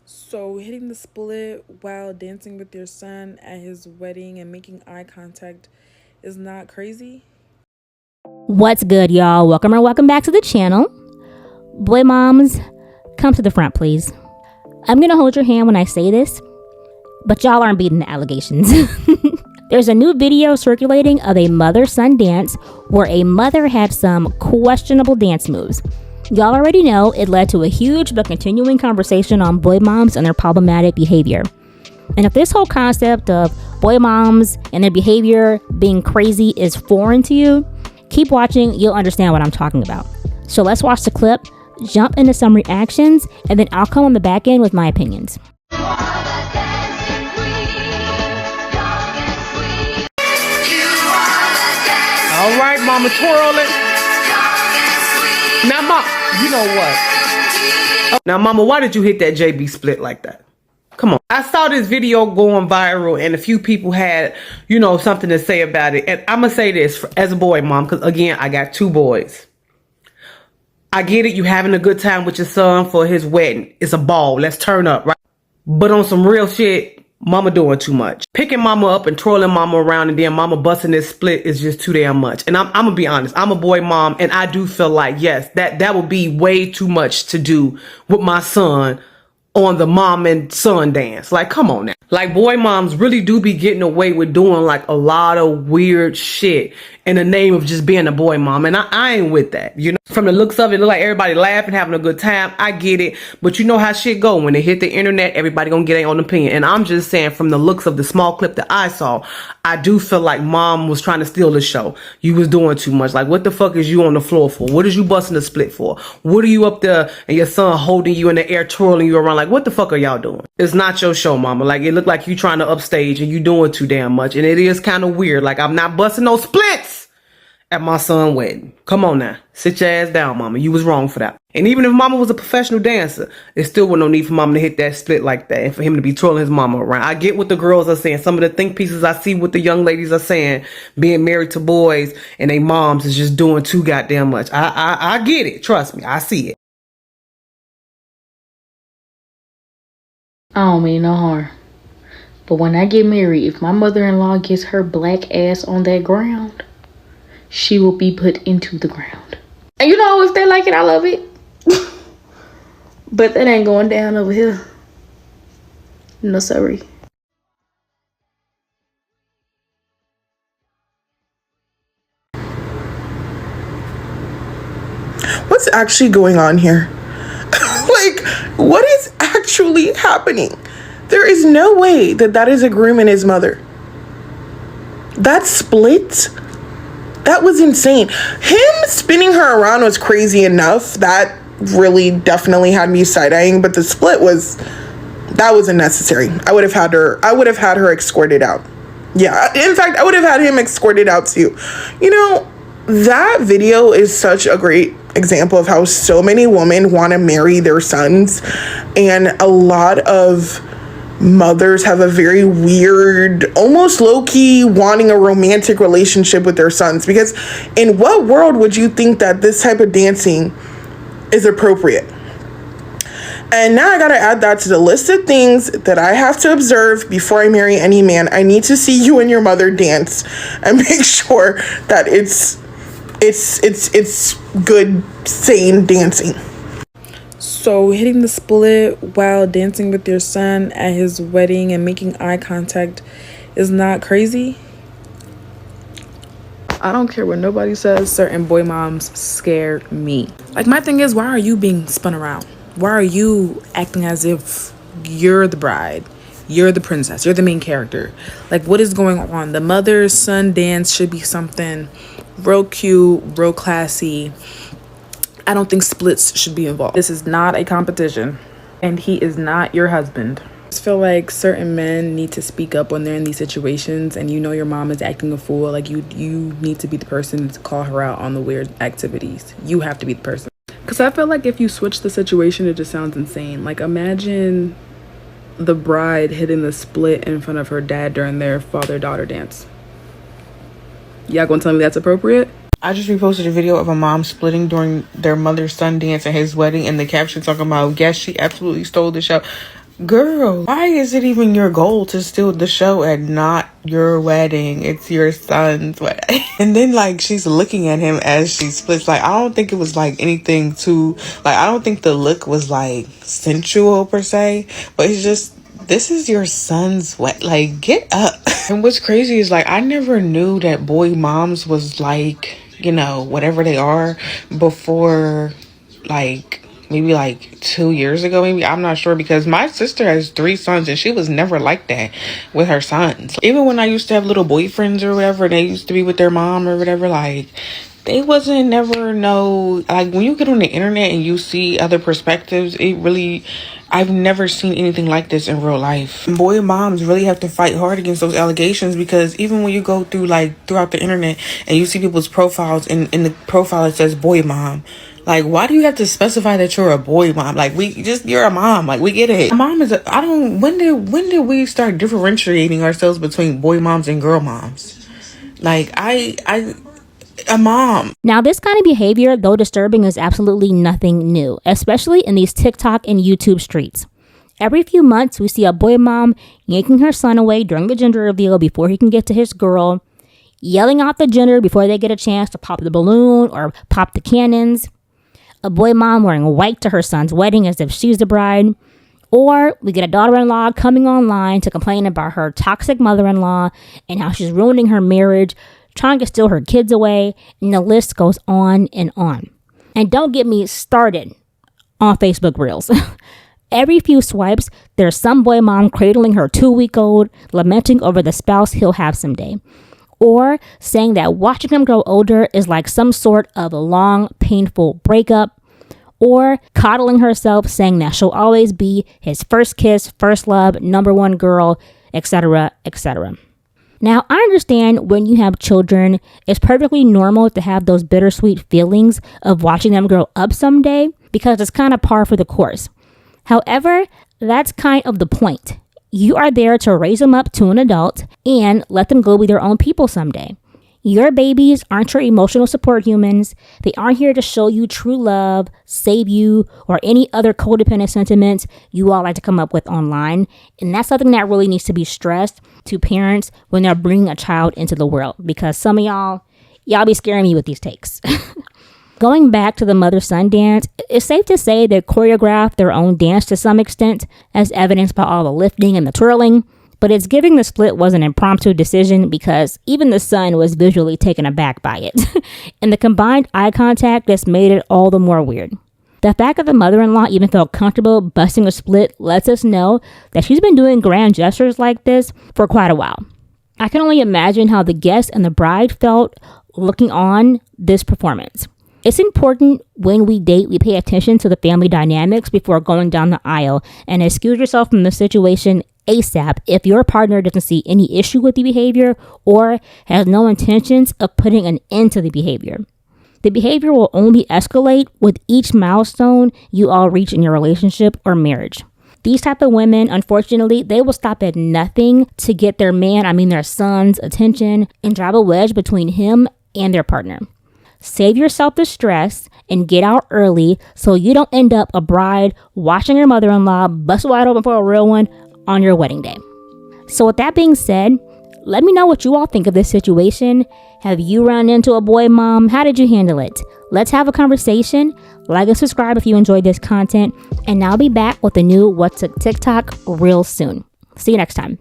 So, hitting the split while dancing with your son at his wedding and making eye contact is not crazy? What's good, y'all? Welcome back to the channel. Boy moms, come to the front, please. I'm gonna hold your hand when I say this, but y'all aren't beating the allegations. There's a new video circulating of a mother-son dance where a mother had some questionable dance moves. Y'all already know it led to a huge but continuing conversation on boy moms and their problematic behavior. And if this whole concept of boy moms and their behavior being crazy is foreign to you, keep watching, you'll understand what I'm talking about. So let's watch the clip, jump into some reactions, and then I'll come on the back end with my opinions. All right, mama, twirl it. Now, mom, you know what? Now, mama, why did you hit that JB split like that? Come on. I saw this video going viral and a few people had, something to say about it. And I'm going to say this as a boy, mom, because again, I got 2 boys. I get it. You having a good time with your son for his wedding. It's a ball. Let's turn up, right? But on some real shit, mama doing too much. Picking mama up and twirling mama around and then mama busting this split is just too damn much. And I'm gonna be honest, I'm a boy mom and I do feel like, yes, that would be way too much to do with my son on the mom and son dance. Like, come on now. Like, boy moms really do be getting away with doing like a lot of weird shit in the name of just being a boy mom. And I ain't with that. From the looks of it, look like everybody laughing, having a good time. I get it. But you know how shit go. When they hit the internet, everybody gonna get their own opinion. And I'm just saying, from the looks of the small clip that I saw, I do feel like mom was trying to steal the show. You was doing too much. Like, what the fuck is you on the floor for? What is you busting the split for? What are you up there and your son holding you in the air, twirling you around? Like, what the fuck are y'all doing? It's not your show, mama. Like, it looked like you trying to upstage and you doing too damn much. And it is kind of weird. Like, I'm not busting no splits at my son's wedding. Come on now. Sit your ass down, mama. You was wrong for that. And even if mama was a professional dancer, there still was no need for mama to hit that split like that and for him to be twirling his mama around. I get what the girls are saying. Some of the think pieces I see what the young ladies are saying, being married to boys and they moms is just doing too goddamn much. I get it. Trust me. I see it. I don't mean no harm. But when I get married, if my mother-in-law gets her black ass on that ground, she will be put into the ground. And if they like it, I love it. But that ain't going down over here. No, sorry. What's actually going on here? Like, what is actually happening? There is no way that is a groom and his mother. That split, that was insane. Him spinning her around was crazy enough. That really definitely had me side-eyeing, but the split that was unnecessary. I would have had her escorted out. Yeah, in fact, I would have had him escorted out too. That video is such a great example of how so many women want to marry their sons, and a lot of mothers have a very weird, almost low-key wanting a romantic relationship with their sons, because in what world would you think that this type of dancing is appropriate? And now I gotta add that to the list of things that I have to observe before I marry any man. I need to see you and your mother dance and make sure that it's good, sane dancing. So, hitting the split while dancing with your son at his wedding and making eye contact is not crazy? I don't care what nobody says, certain boy moms scare me. Like, my thing is, why are you being spun around? Why are you acting as if you're the bride? You're the princess. You're the main character. Like, what is going on? The mother-son dance should be something real cute, real classy. I don't think splits should be involved. This is not a competition, and he is not your husband. I just feel like certain men need to speak up when they're in these situations, and your mom is acting a fool. Like, you need to be the person to call her out on the weird activities. You have to be the person. Because I feel like if you switch the situation, it just sounds insane. Like, imagine the bride hitting the split in front of her dad during their father-daughter dance. Y'all gonna tell me that's appropriate? I just reposted a video of a mom splitting during their mother-son dance at his wedding, and the caption talking about, yes, she absolutely stole the show. Girl, why is it even your goal to steal the show and not your wedding? It's your son's wedding. And then like she's looking at him as she splits. Like I don't think it was like anything too, like I don't think the look was like sensual per se, but it's just, this is your son's wedding. Like get up. And what's crazy is like I never knew that boy moms was like, you know, whatever they are before like maybe like 2 years ago, maybe. I'm not sure, because my sister has 3 sons and she was never like that with her sons. Even when I used to have little boyfriends or whatever, they used to be with their mom or whatever, like they wasn't never no, like when you get on the internet and you see other perspectives, it really, I've never seen anything like this in real life. Boy moms really have to fight hard against those allegations, because even when you go through like throughout the internet and you see people's profiles, and in the profile it says boy mom, like, why do you have to specify that you're a boy mom? Like, you're a mom. Like, we get it. Mom is when did we start differentiating ourselves between boy moms and girl moms? Like, a mom. Now, this kind of behavior, though disturbing, is absolutely nothing new, especially in these TikTok and YouTube streets. Every few months, we see a boy mom yanking her son away during the gender reveal before he can get to his girl, yelling out the gender before they get a chance to pop the balloon or pop the cannons, a boy mom wearing white to her son's wedding as if she's the bride, or we get a daughter-in-law coming online to complain about her toxic mother-in-law and how she's ruining her marriage, trying to steal her kids away, and the list goes on and on. And don't get me started on Facebook Reels. Every few swipes, there's some boy mom cradling her 2-week-old, lamenting over the spouse he'll have someday, or saying that watching him grow older is like some sort of a long, painful breakup, or coddling herself, saying that she'll always be his first kiss, first love, number one girl, etc., etc. Now, I understand when you have children, it's perfectly normal to have those bittersweet feelings of watching them grow up someday, because it's kind of par for the course. However, that's kind of the point. You are there to raise them up to an adult and let them go be their own people someday. Your babies aren't your emotional support humans. They aren't here to show you true love, save you, or any other codependent sentiments you all like to come up with online. And that's something that really needs to be stressed to parents when they're bringing a child into the world, because some of y'all be scaring me with these takes. Going back to the mother-son dance, it's safe to say they choreographed their own dance to some extent, as evidenced by all the lifting and the twirling, but it's giving the split was an impromptu decision, because even the son was visually taken aback by it, and the combined eye contact just made it all the more weird. The fact that the mother-in-law even felt comfortable busting a split lets us know that she's been doing grand gestures like this for quite a while. I can only imagine how the guest and the bride felt looking on this performance. It's important when we date, we pay attention to the family dynamics before going down the aisle, and excuse yourself from the situation ASAP if your partner doesn't see any issue with the behavior or has no intentions of putting an end to the behavior. The behavior will only escalate with each milestone you all reach in your relationship or marriage. These type of women, unfortunately, they will stop at nothing to get their son's attention and drive a wedge between him and their partner. Save yourself the stress and get out early so you don't end up a bride watching your mother-in-law bust wide open for a real one on your wedding day. So with that being said, let me know what you all think of this situation. Have you run into a boy mom? How did you handle it? Let's have a conversation. Like and subscribe if you enjoyed this content. And I'll be back with a new What's a TikTok real soon. See you next time.